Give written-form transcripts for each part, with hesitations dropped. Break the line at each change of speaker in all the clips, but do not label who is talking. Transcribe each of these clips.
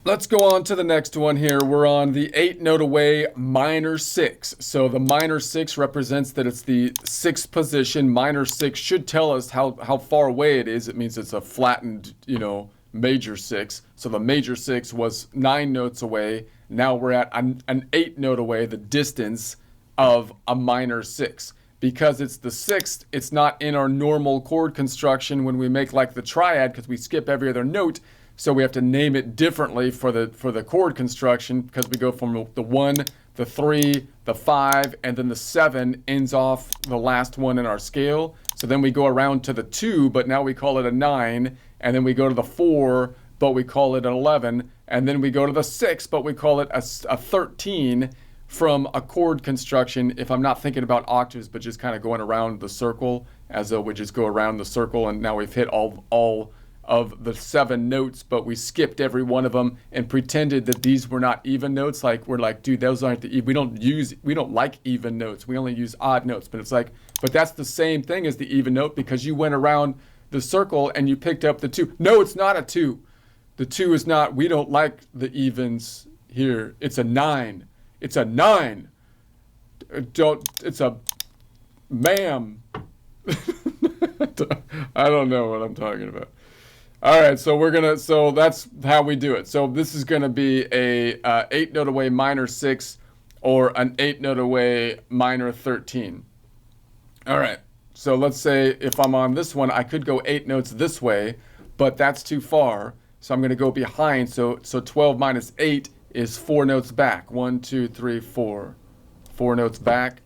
Let's go on to the next one here. We're on the 8-note away minor 6. So the minor 6 represents that it's the 6th position. Minor 6 should tell us how far away it is. It means it's a flattened, major 6. So the major 6 was 9 notes away. Now we're at an 8-note away, the distance of a minor 6. Because it's the 6th, it's not in our normal chord construction when we make like the triad, because we skip every other note. So we have to name it differently for the chord construction, because we go from the 1, the 3, the 5, and then the 7 ends off the last one in our scale. So then we go around to the 2, but now we call it a 9, and then we go to the 4, but we call it an 11, and then we go to the 6, but we call it a 13 from a chord construction, if I'm not thinking about octaves, but just kind of going around the circle, as though we just go around the circle, and now we've hit all of the 7 notes, but we skipped every one of them and pretended that these were not even notes. Like, we're like, dude, those aren't the, we don't like even notes. We only use odd notes. But it's like, but that's the same thing as the even note, because you went around the circle and you picked up the 2. No, it's not a 2. The 2 is not, we don't like the evens here. It's a 9. It's a 9. It's a, ma'am. I don't know what I'm talking about. All right, so that's how we do it. So this is gonna be a 8-note away minor 6 or an 8-note away minor 13. All right, so let's say if I'm on this one, I could go 8 notes this way, but that's too far. So I'm gonna go behind. So 12 minus 8 is 4 notes back. 1, 2, 3, 4. 4 notes back.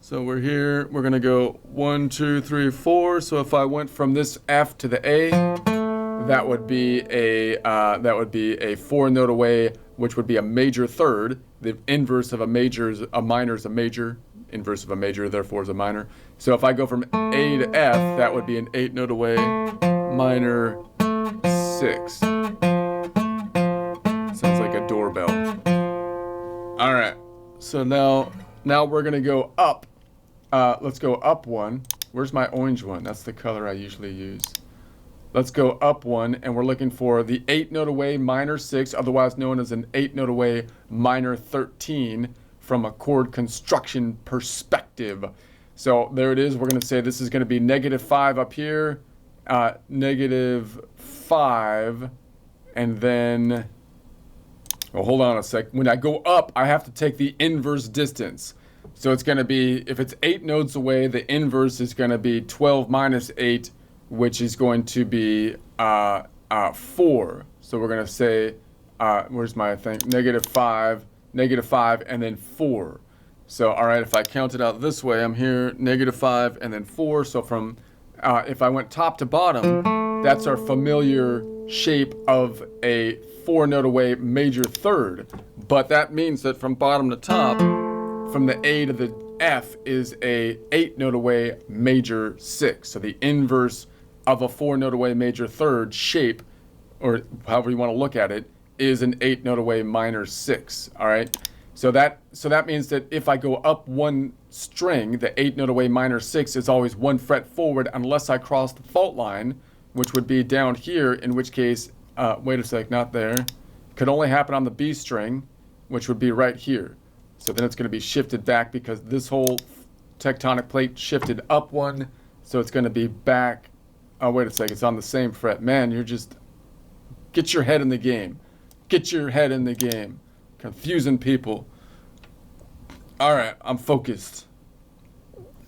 So we're here. We're gonna go 1, 2, 3, 4. So if I went from this F to the A, that would be a 4-note away, which would be a major third. The inverse of a minor is a major. Inverse of a major, therefore, is a minor. So if I go from A to F, that would be an 8-note away minor 6. Sounds like a doorbell. All right. So now we're gonna go up. Let's go up 1. Where's my orange one? That's the color I usually use. Let's go up 1, and we're looking for the 8-note away minor 6, otherwise known as an 8-note away minor 13 from a chord construction perspective. So there it is. We're going to say this is going to be -5 up here, -5, and then, well, hold on a sec. When I go up, I have to take the inverse distance. So it's going to be, if it's 8 notes away, the inverse is going to be 12 minus 8, which is going to be 4. So we're going to say, where's my thing? -5, -5, and then 4. So, all right, if I count it out this way, I'm here, -5, and then 4. So from, if I went top to bottom, that's our familiar shape of a 4-note away major third. But that means that from bottom to top, from the A to the F is a 8-note away major 6. So the inverse of a 4-note away major third shape, or however you want to look at it, is an 8-note away minor 6. All right. So that means that if I go up 1 string, the 8-note away minor 6 is always 1 fret forward unless I cross the fault line, which would be down here. In which case, wait a sec, not there. Could only happen on the B string, which would be right here. So then it's going to be shifted back because this whole tectonic plate shifted up 1. So it's going to be back. Oh, wait a second. It's on the same fret. Man, you're just... Get your head in the game. Get your head in the game. Confusing people. All right, I'm focused.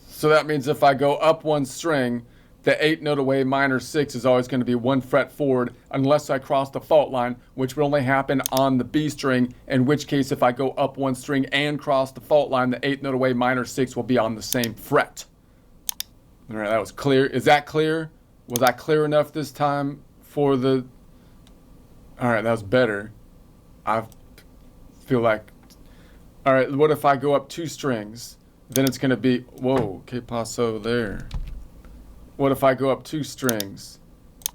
So that means if I go up 1 string, the 8-note away minor 6 is always going to be 1 fret forward unless I cross the fault line, which will only happen on the B string, in which case if I go up 1 string and cross the fault line, the 8-note away minor 6 will be on the same fret. All right, that was clear. Is that clear? Was I clear enough this time for the... All right, that was better. I feel like... All right, what if I go up 2 strings? Then it's going to be... Whoa, que paso there? What if I go up 2 strings?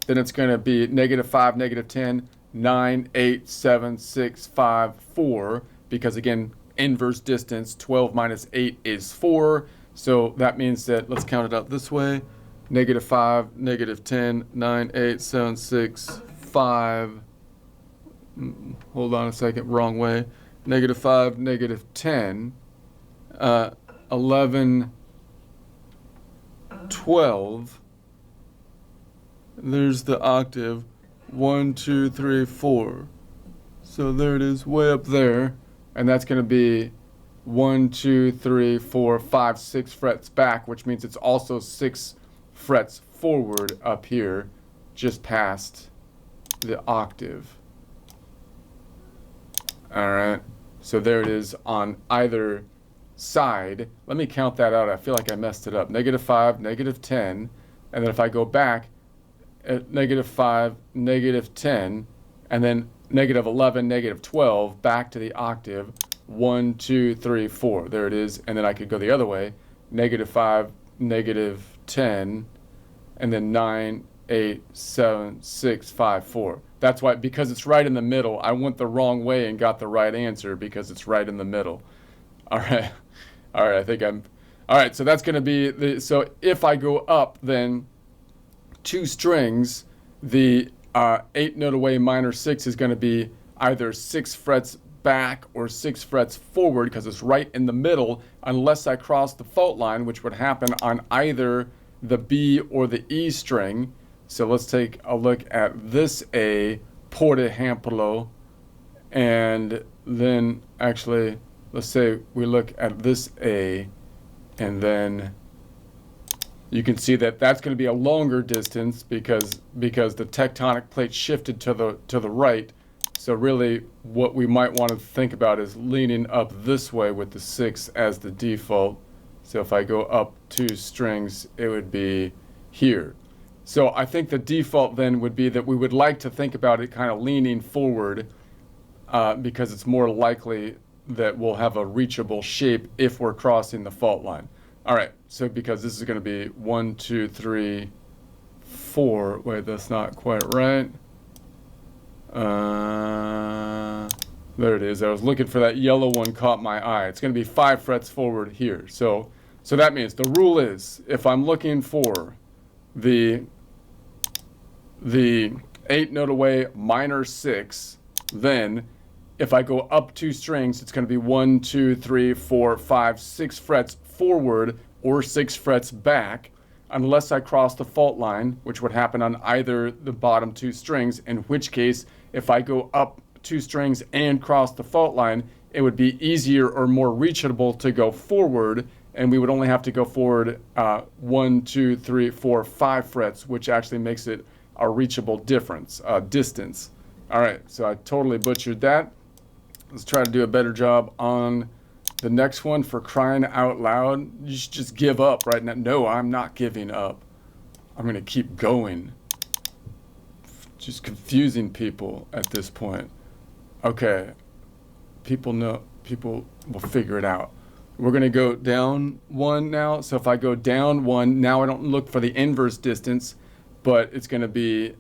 Then it's going to be -5, -10, 9, 8, 7, 6, 5, 4. Because again, inverse distance, 12 minus 8 is 4. So that means that, let's count it out this way. -5, -10, 9, 8, 7, 6, 5, Hold on a second, wrong way. -5, -10, 11, 12. There's the octave. 1, 2, 3, 4. So there it is, way up there. And that's going to be 1, 2, 3, 4, 5, 6 frets back, which means it's also 6 frets forward up here, just past the octave. All right. So there it is on either side. Let me count that out. I feel like I messed it up. -5, -10. And then if I go back, at -5, -10, and then -11, -12, back to the octave. 1, 2, 3, 4. There it is. And then I could go the other way. -5, -10, and then 9, 8, 7, 6, 5, 4. That's why, because it's right in the middle, I went the wrong way and got the right answer because it's right in the middle. All right. All right, I think I'm... All right, so that's going to be... So if I go up, then 2 strings, the 8 note away minor 6 is going to be either 6 frets back or 6 frets forward because it's right in the middle unless I cross the fault line, which would happen on either the B or the E string. So let's take a look at this A, por ejemplo, and then actually let's say we look at this A, and then you can see that that's going to be a longer distance because the tectonic plate shifted to the right. So really what we might want to think about is leaning up this way with the 6 as the default. So if I go up 2 strings, it would be here. So I think the default then would be that we would like to think about it kind of leaning forward because it's more likely that we'll have a reachable shape if we're crossing the fault line. All right, so because this is going to be 1, 2, 3, 4. Wait, that's not quite right. There it is. I was looking for that yellow one, caught my eye. It's going to be 5 frets forward here. So that means the rule is if I'm looking for the 8 note away minor 6, then if I go up 2 strings, it's going to be 1, 2, 3, 4, 5, 6 frets forward or 6 frets back, unless I cross the fault line, which would happen on either the bottom 2 strings, in which case, if I go up 2 strings and cross the fault line, it would be easier or more reachable to go forward, and we would only have to go forward 1, 2, 3, 4, 5 frets, which actually makes it a reachable distance. All right, so I totally butchered that. Let's try to do a better job on the next one. For crying out loud, you should just give up right now. No, I'm not giving up. I'm going to keep going. Just confusing people at this point. Okay, people will figure it out. We're going to go down 1 now. So if I go down 1, now I don't look for the inverse distance, but it's going to be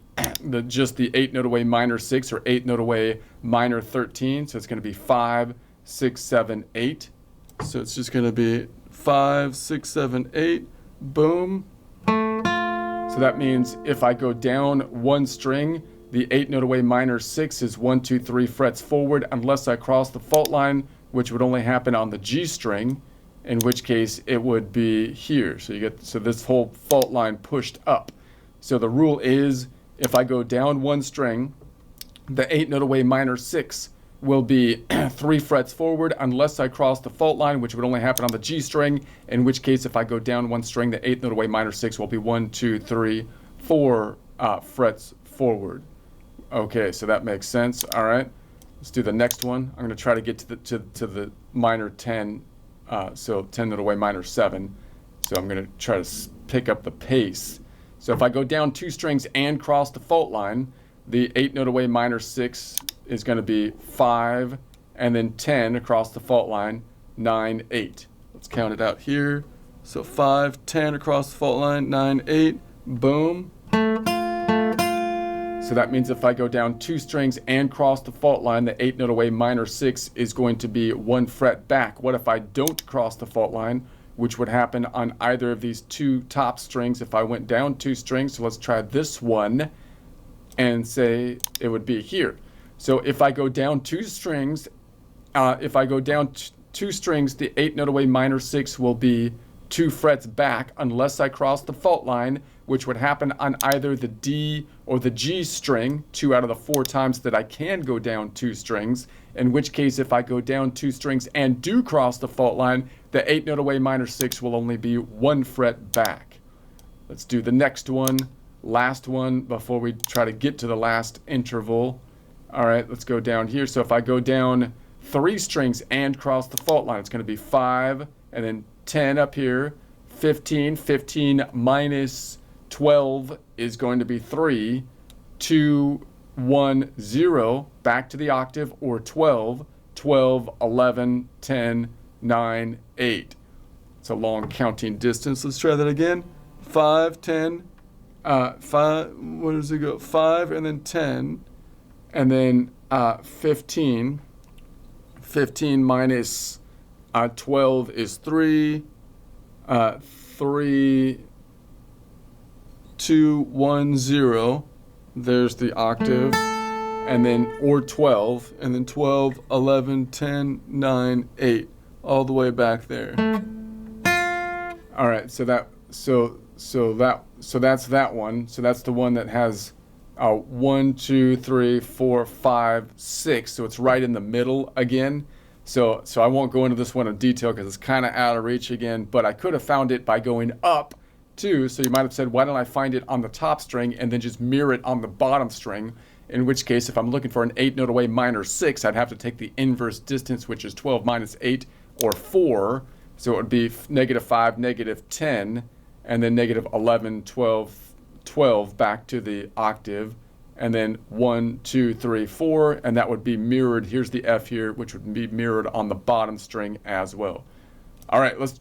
just the 8 note away minor 6 or 8 note away minor 13. So it's going to be 5, 6, 7, 8. So it's just going to be 5, 6, 7, 8. Boom. So that means if I go down 1 string, the 8 note away minor 6 is 1, 2, 3 frets forward unless I cross the fault line, which would only happen on the G string, in which case it would be here. So you get this whole fault line pushed up. So the rule is if I go down 1 string, the 8 note away minor 6 will be 3 frets forward unless I cross the fault line, which would only happen on the G string, in which case if I go down 1 string, the 8 note away minor 6 will be 1, 2, 3, 4 frets forward. Okay, so that makes sense. All right, let's do the next one. I'm going to try to get to the minor 10, so 10 note away minor 7. So I'm going to try to pick up the pace. So if I go down 2 strings and cross the fault line, the 8 note away minor 6 is going to be 5, and then 10 across the fault line, 9, 8. Let's count it out here. So 5, 10 across the fault line, 9, 8, boom. So that means if I go down 2 strings and cross the fault line, the 8 note away minor 6 is going to be 1 fret back. What if I don't cross the fault line, which would happen on either of these 2 top strings if I went down 2 strings? So let's try this one and say it would be here. So if I go down two strings, two strings, the 8 note away minor 6 will be 2 frets back unless I cross the fault line, which would happen on either the D or the G string, 2 out of the 4 times that I can go down 2 strings, in which case if I go down 2 strings and do cross the fault line, the 8 note away minor 6 will only be 1 fret back. Let's do the next one, last one, before we try to get to the last interval. All right, let's go down here. So if I go down 3 strings and cross the fault line, it's going to be 5 and then 10 up here, 15. 15 minus 12 is going to be 3, 2, 1, 0, back to the octave, or 12, 12, 11, 10, 9, 8. It's a long counting distance. Let's try that again. 5, 10, 5, where does it go? 5 and then 10, and then 15. 15 minus 12 is 3, 3, 2, 1, 0. There's the octave, and then, or 12, and then 12, 11, 10, 9, 8, all the way back there. All right, so that's that one. So that's the one that has 1, 2, 3, 4, 5, 6. So it's right in the middle again. So I won't go into this one in detail because it's kind of out of reach again, but I could have found it by going up too. So you might have said, why don't I find it on the top string and then just mirror it on the bottom string? In which case, if I'm looking for an 8 note away minor 6, I'd have to take the inverse distance, which is 12 minus 8, or 4. So it would be -5, -10, and then -11, 12, 12 back to the octave, and then 1, 2, 3, 4, and that would be mirrored. Here's the F here, which would be mirrored on the bottom string as well. All right, let's